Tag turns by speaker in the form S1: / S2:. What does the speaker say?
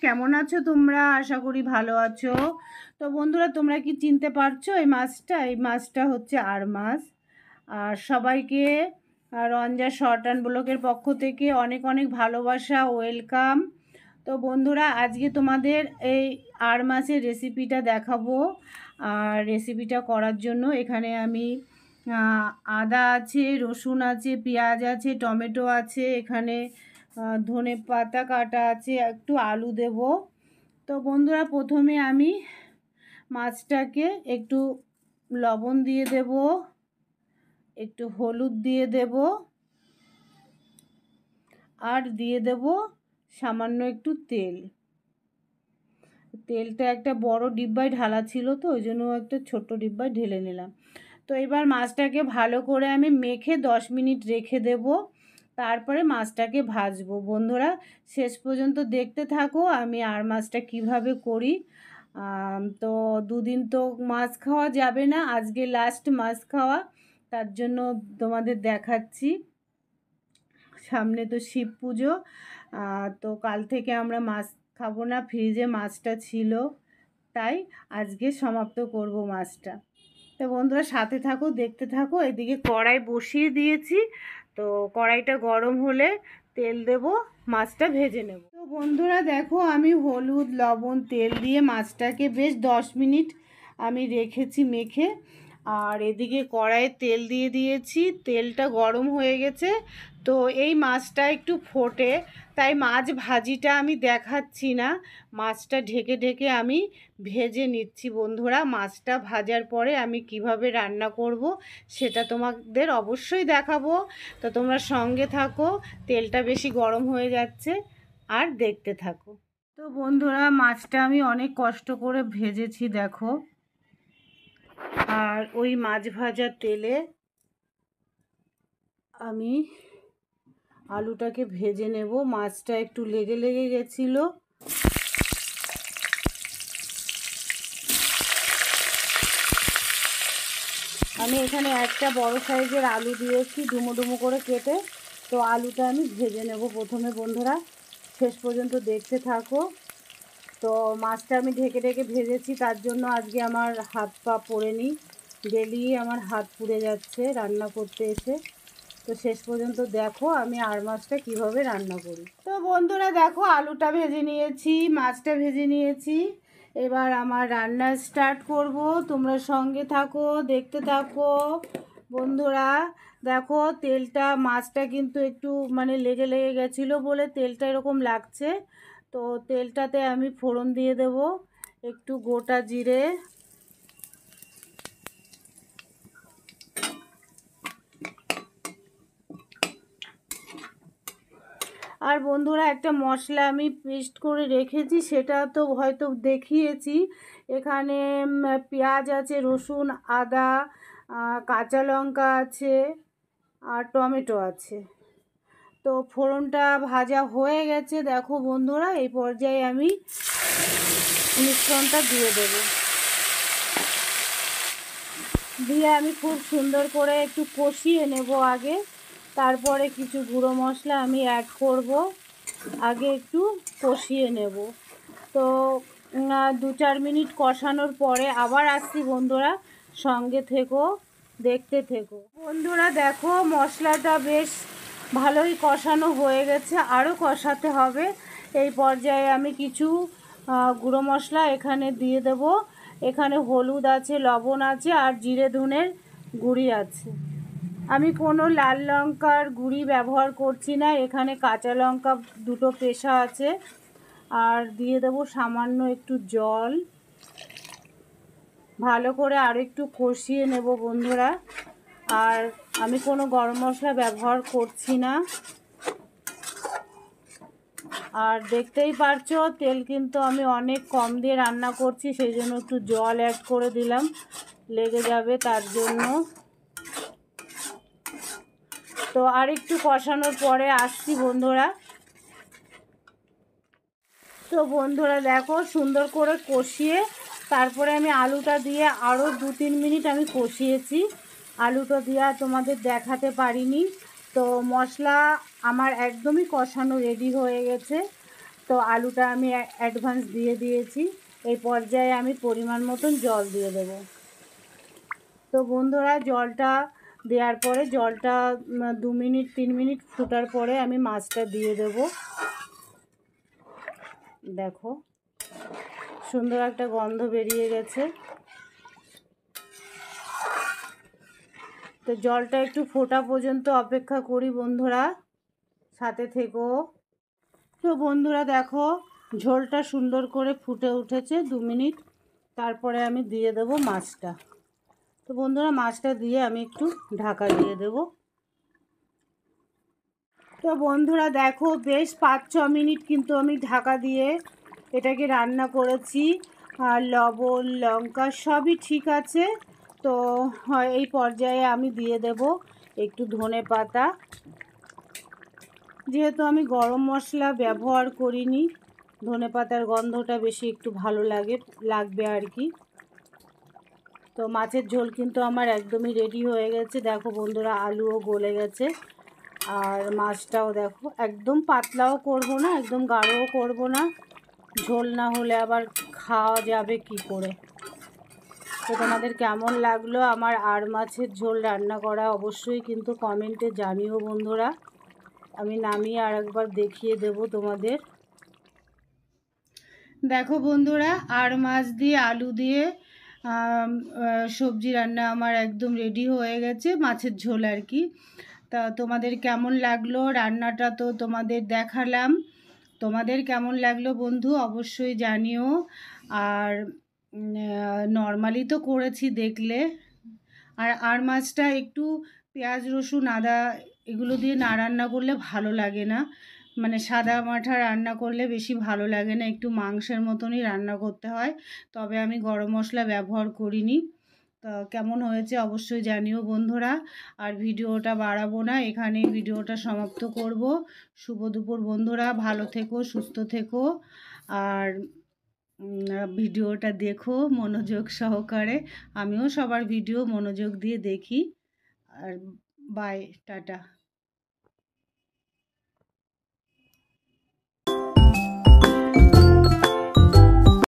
S1: কেমন আছো তোমরা? আশা করি ভালো আছো। তো বন্ধুরা, তোমরা কি চিনতে পারছো এই মাছটা? এই মাছটা হচ্ছে আর মাছ। আর সবাইকে রঞ্জা শর্ট অ্যান্ড ব্লগের পক্ষ থেকে অনেক অনেক ভালোবাসা, ওয়েলকাম। তো বন্ধুরা, আজকে তোমাদের এই আর মাছের রেসিপিটা দেখাবো। আর রেসিপিটা করার জন্য এখানে আমি আদা আছে, রসুন আছে, পেঁয়াজ আছে, টমেটো আছে, এখানে ধনে পাতা কাটা আছে, একটু আলু দেব। তো বন্ধুরা, প্রথমে আমি মাছটাকে একটু লবণ দিয়ে দেব, একটু হলুদ দিয়ে দেব, আর দিয়ে দেব সামান্য একটু তেল। তেলটা একটা বড় ডিব্বায় ঢালা ছিল, তো ওই জন্য একটা ছোট্ট ডিব্বায় ঢেলে নিলাম। তো এবার মাছটাকে ভালো করে আমি মেখে 10 মিনিট রেখে দেব, তারপরে মাছটাকে ভাজবো। বন্ধুরা, শেষ পর্যন্ত দেখতে থাকো আমি আর মাছটা কিভাবে করি। তো দুদিন তো মাছ খাওয়া যাবে না, আজকে লাস্ট মাছ খাওয়া, তার জন্য তোমাদের দেখাচ্ছি। সামনে তো শিব পুজো, তো কাল থেকে আমরা মাছ খাবো না, ফ্রিজে মাছটা ছিল, তাই আজকে সমাপ্ত করব মাছটা। তো বন্ধুরা, সাথে থাকো, দেখতে থাকো। এদিকে কড়াই বসিয়ে দিয়েছি, তো কড়াইটা গরম হলে তেল দেব, মাছটা ভেজে নেব। তো বন্ধুরা দেখো, আমি হলুদ লবণ তেল দিয়ে মাছটাকে বেশ 10 মিনিট আমি রেখেছি মেখে। আর এদিকে কড়াইয়ে তেল দিয়ে দিয়েছি, তেলটা গরম হয়ে গেছে। তো এই মাছটা একটু ফোটে, তাই মাছ ভাজিটা আমি দেখাচ্ছি না, মাছটা ঢেকে ঢেকে আমি ভেজে নিচ্ছি। বন্ধুরা, মাছটা ভাজার পরে আমি কিভাবে রান্না করব সেটা তোমাদের অবশ্যই দেখাবো। তো তোমরা সঙ্গে থাকো, তেলটা বেশি গরম হয়ে যাচ্ছে, আর দেখতে থাকো। তো বন্ধুরা, মাছটা আমি অনেক কষ্ট করে ভেজেছি দেখো। আর ওই মাছ ভাজার তেলে আমি আলুটাকে ভেজে নেব। মাছটা একটু লেগে লেগে গেছিলো। আমি এখানে একটা বড় সাইজের আলু দিয়েছি ডুমো ডুমো করে কেটে। তো আলুটা আমি ভেজে নেব প্রথমে। বন্ধুরা, শেষ পর্যন্ত দেখতে থাকো। তো মাছটা আমি ঢেকে ঢেকে ভেজেছি, তার জন্য আজকে আমার হাত পা পোড়েনি। ডেলি আমার হাত পুড়ে যাচ্ছে রান্না করতে এসে। তো শেষ পর্যন্ত দেখো আমি আর মাছটা কীভাবে রান্না করি। তো বন্ধুরা দেখো, আলুটা ভেজে নিয়েছি, মাছটা ভেজে নিয়েছি, এবার আমার রান্না স্টার্ট করব। তোমরা সঙ্গে থাকো, দেখতে থাকো। বন্ধুরা দেখো, তেলটা, মাছটা কিন্তু একটু মানে লেগে লেগে গেছিলো বলে তেলটা এরকম লাগছে। তো তেলটাতে আমি ফোড়ন দিয়ে দেব, একটু গোটা জিরে, আর বন্ধুরা একটা মশলা আমি পেস্ট করে রেখেছি, সেটা তো হয়তো দেখিয়েছি। এখানে পেঁয়াজ আছে, রসুন, আদা, কাঁচা লঙ্কা আছে, আর টমেটো আছে। তো ফোড়নটা ভাজা হয়ে গেছে দেখো বন্ধুরা, এই পর্যায়ে আমি মিশ্রণটা দিয়ে দেব। দিয়ে আমি খুব সুন্দর করে একটু কষিয়ে নেব আগে, তারপরে কিছু গুঁড়ো মশলা আমি অ্যাড করব। আগে একটু কষিয়ে নেব। তো 2-4 মিনিট কষানোর পরে আবার আসছি। বন্ধুরা সঙ্গে থেকো, দেখতে থেকো। বন্ধুরা দেখো, মশলাটা বেশ ভালোই কষানো হয়ে গেছে, আরও কষাতে হবে। এই পর্যায়ে আমি কিছু গুঁড়ো মশলা এখানে দিয়ে দেব। এখানে হলুদ আছে, লবণ আছে, আর জিরে ধনের গুঁড়ি আছে। আমি কোনো লাল লঙ্কার গুঁড়ি ব্যবহার করছি না, এখানে কাঁচা লঙ্কা দুটো পেশা আছে। আর দিয়ে দেব সামান্য একটু জল। ভালো করে আর একটু কষিয়ে নেব বন্ধুরা। আর আমি কোনো গরম মশলা ব্যবহার করছি না। আর দেখতেই পারছো, তেল কিন্তু আমি অনেক কম দিয়ে রান্না করছি, সেই জন্য একটু জল অ্যাড করে দিলাম, লেগে যাবে তার জন্য। তো আর একটু কষানোর পরে আসছি বন্ধুরা। তো বন্ধুরা দেখো, সুন্দর করে কষিয়ে তারপরে আমি আলুটা দিয়ে আরও 2-3 মিনিট আমি কষিয়েছি। আলুটা দিয়ে তোমাদের দেখাতে পারিনি। তো মশলা আমার একদমই কষানো রেডি হয়ে গেছে। তো আলুটা আমি অ্যাডভান্স দিয়ে দিয়েছি। এই পর্যায়ে আমি পরিমাণ মতন জল দিয়ে দেব। তো বন্ধুরা জলটা দেওয়ার পরে জলটা 2 মিনিট 3 মিনিট ফোটার পরে আমি মাছটা দিয়ে দেব। দেখো সুন্দর একটা গন্ধ বেরিয়ে গেছে। তো জলটা একটু ফোটা পর্যন্ত অপেক্ষা করি বন্ধুরা, সাথে থেকো। তো বন্ধুরা দেখো ঝোলটা সুন্দর করে ফুটে উঠেছে 2 মিনিট, তারপরে আমি দিয়ে দেব মাছটা। তো বন্ধুরা মাছটা দিয়ে আমি একটু ঢাকা দিয়ে দেব। তো বন্ধুরা দেখো বেশ 5-6 মিনিট কিন্তু আমি ঢাকা দিয়ে এটাকে রান্না করেছি। আর লবণ লঙ্কা সবই ঠিক আছে। তো এই পর্যায়ে আমি দিয়ে দেব একটু ধনেপাতা। যেহেতু আমি গরম মশলা ব্যবহার করিনি, ধনেপাতার গন্ধটা বেশি একটু ভালো লাগবে আর কি। তো মাছের ঝোল কিন্তু আমার একদমই রেডি হয়ে গেছে। দেখো বন্ধুরা আলুও গলে গেছে, আর মাছটাও দেখো একদম পাতলাও করব না, একদম গাঢ়ও করব না, ঝোল না হলে আবার খাওয়া যাবে কি করে। তো তোমাদের কেমন লাগলো আমার আর মাছের ঝোল রান্না করা অবশ্যই কিন্তু কমেন্টে জানিও বন্ধুরা। আমি নামিয়ে আর একবার দেখিয়ে দেব তোমাদের। দেখো বন্ধুরা আর মাছ দিয়ে আলু দিয়ে সবজি রান্না আমার একদম রেডি হয়ে গেছে, মাছের ঝোল আর কি। তা তোমাদের কেমন লাগলো রান্নাটা তো তোমাদের দেখালাম, তোমাদের কেমন লাগলো বন্ধু অবশ্যই জানিও। আর নর্মালি তো করেছি দেখলে। আর মাছটা একটু পেঁয়াজ রসুন আদা এগুলো দিয়ে না রান্না করলে ভালো লাগে না, মানে সাদা মাঠা রান্না করলে বেশি ভালো লাগে না, একটু মাংসের মতনই রান্না করতে হয়। তবে আমি গরম মশলা ব্যবহার করিনি। তো কেমন হয়েছে অবশ্যই জানিও বন্ধুরা। আর ভিডিওটা বাড়াবো না, এখানেই ভিডিওটা সমাপ্ত করব। শুভ দুপুর বন্ধুরা, ভালো থেকো সুস্থ থেকো, আর ভিডিওটা দেখো মনোযোগ সহকারে। আমিও সবার ভিডিও মনোযোগ দিয়ে দেখি। আর বাই, টাটা।